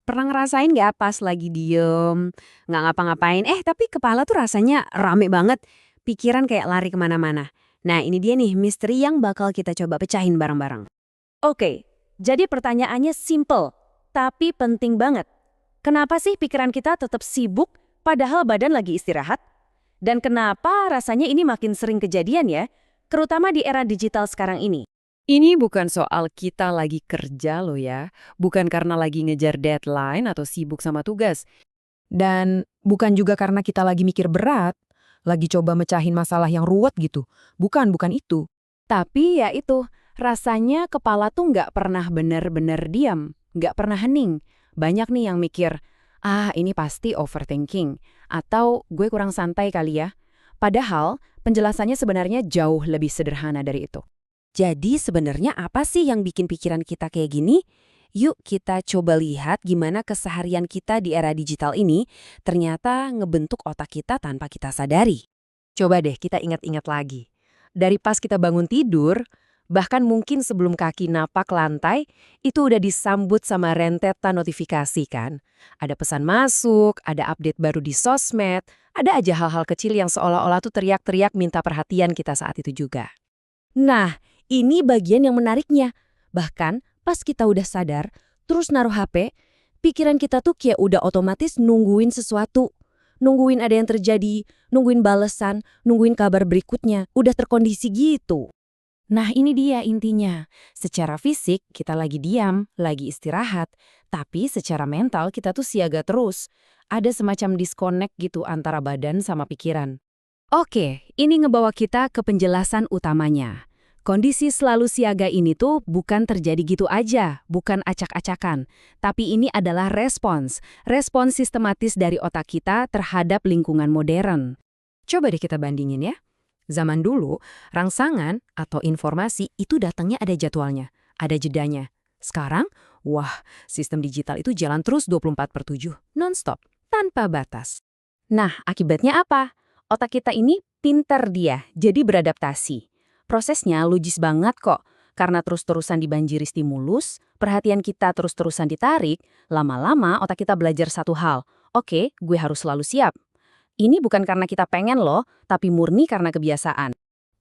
Pernah ngerasain nggak pas lagi diem, nggak ngapa-ngapain, tapi kepala tuh rasanya rame banget, pikiran kayak lari kemana-mana. Nah ini dia nih misteri yang bakal kita coba pecahin bareng-bareng. Oke, jadi pertanyaannya simple, tapi penting banget. Kenapa sih pikiran kita tetap sibuk padahal badan lagi istirahat? Dan kenapa rasanya ini makin sering kejadian ya, terutama di era digital sekarang ini? Ini bukan soal kita lagi kerja loh ya, bukan karena lagi ngejar deadline atau sibuk sama tugas. Dan bukan juga karena kita lagi mikir berat, lagi coba mecahin masalah yang ruwet gitu. Bukan itu. Tapi ya itu, rasanya kepala tuh nggak pernah bener-bener diam, nggak pernah hening. Banyak nih yang mikir, ini pasti overthinking, atau gue kurang santai kali ya. Padahal penjelasannya sebenarnya jauh lebih sederhana dari itu. Jadi sebenarnya apa sih yang bikin pikiran kita kayak gini? Yuk kita coba lihat gimana keseharian kita di era digital ini ternyata ngebentuk otak kita tanpa kita sadari. Coba deh kita ingat-ingat lagi. Dari pas kita bangun tidur, bahkan mungkin sebelum kaki napak lantai, itu udah disambut sama rentetan notifikasi kan. Ada pesan masuk, ada update baru di sosmed, ada aja hal-hal kecil yang seolah-olah tuh teriak-teriak minta perhatian kita saat itu juga. Nah, ini bagian yang menariknya. Bahkan pas kita udah sadar, terus naruh HP, pikiran kita tuh kayak udah otomatis nungguin sesuatu. Nungguin ada yang terjadi, nungguin balesan, nungguin kabar berikutnya. Udah terkondisi gitu. Nah ini dia intinya. Secara fisik kita lagi diam, lagi istirahat. Tapi secara mental kita tuh siaga terus. Ada semacam disconnect gitu antara badan sama pikiran. Oke, ini ngebawa kita ke penjelasan utamanya. Kondisi selalu siaga ini tuh bukan terjadi gitu aja, bukan acak-acakan. Tapi ini adalah respons sistematis dari otak kita terhadap lingkungan modern. Coba deh kita bandingin ya. Zaman dulu, rangsangan atau informasi itu datangnya ada jadwalnya, ada jedanya. Sekarang, wah, sistem digital itu jalan terus 24/7, non-stop, tanpa batas. Nah, akibatnya apa? Otak kita ini pinter dia, jadi beradaptasi. Prosesnya logis banget kok, karena terus-terusan dibanjiri stimulus, perhatian kita terus-terusan ditarik, lama-lama otak kita belajar satu hal. Oke, gue harus selalu siap. Ini bukan karena kita pengen loh, tapi murni karena kebiasaan.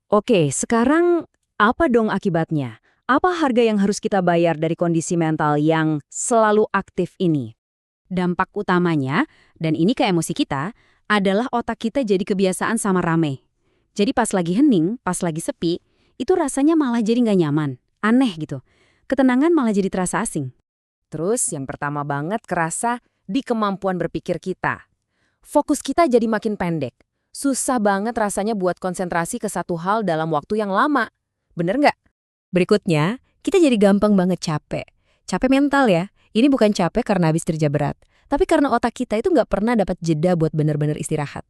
Oke, sekarang apa dong akibatnya? Apa harga yang harus kita bayar dari kondisi mental yang selalu aktif ini? Dampak utamanya, dan ini ke emosi kita, adalah otak kita jadi kebiasaan sama rame. Jadi pas lagi hening, pas lagi sepi, itu rasanya malah jadi nggak nyaman, aneh gitu. Ketenangan malah jadi terasa asing. Terus yang pertama banget kerasa di kemampuan berpikir kita. Fokus kita jadi makin pendek. Susah banget rasanya buat konsentrasi ke satu hal dalam waktu yang lama. Bener nggak? Berikutnya, kita jadi gampang banget capek. Capek mental ya. Ini bukan capek karena habis kerja berat, tapi karena otak kita itu nggak pernah dapat jeda buat benar-benar istirahat.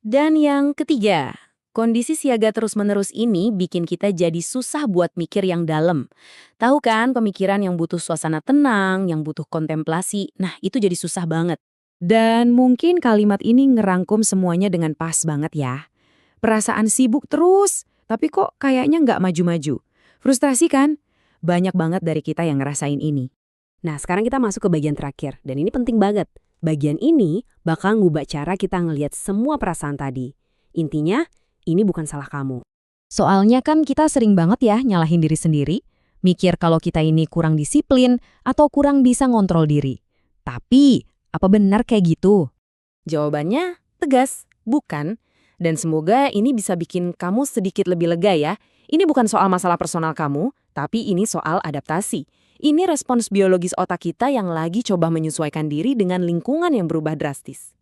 Dan yang ketiga, kondisi siaga terus-menerus ini bikin kita jadi susah buat mikir yang dalam. Tahu kan pemikiran yang butuh suasana tenang, yang butuh kontemplasi, nah itu jadi susah banget. Dan mungkin kalimat ini ngerangkum semuanya dengan pas banget ya. Perasaan sibuk terus, tapi kok kayaknya nggak maju-maju. Frustrasi kan? Banyak banget dari kita yang ngerasain ini. Nah sekarang kita masuk ke bagian terakhir, dan ini penting banget. Bagian ini bakal ngubah cara kita ngelihat semua perasaan tadi. Intinya, ini bukan salah kamu. Soalnya kan kita sering banget ya nyalahin diri sendiri, mikir kalau kita ini kurang disiplin atau kurang bisa ngontrol diri. Tapi, apa benar kayak gitu? Jawabannya tegas, bukan. Dan semoga ini bisa bikin kamu sedikit lebih lega ya. Ini bukan soal masalah personal kamu, tapi ini soal adaptasi. Ini respons biologis otak kita yang lagi coba menyesuaikan diri dengan lingkungan yang berubah drastis.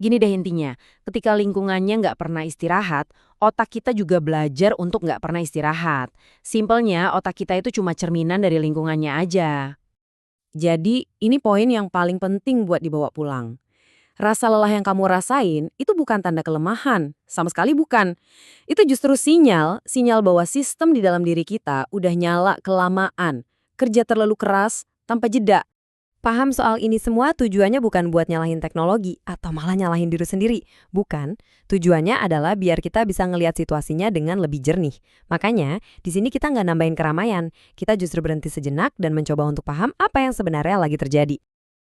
Gini deh intinya, ketika lingkungannya nggak pernah istirahat, otak kita juga belajar untuk nggak pernah istirahat. Simpelnya, otak kita itu cuma cerminan dari lingkungannya aja. Jadi, ini poin yang paling penting buat dibawa pulang. Rasa lelah yang kamu rasain itu bukan tanda kelemahan, sama sekali bukan. Itu justru sinyal bahwa sistem di dalam diri kita udah nyala kelamaan, kerja terlalu keras tanpa jeda. Paham soal ini semua tujuannya bukan buat nyalahin teknologi atau malah nyalahin diri sendiri. Bukan. Tujuannya adalah biar kita bisa ngelihat situasinya dengan lebih jernih. Makanya, di sini kita nggak nambahin keramaian. Kita justru berhenti sejenak dan mencoba untuk paham apa yang sebenarnya lagi terjadi.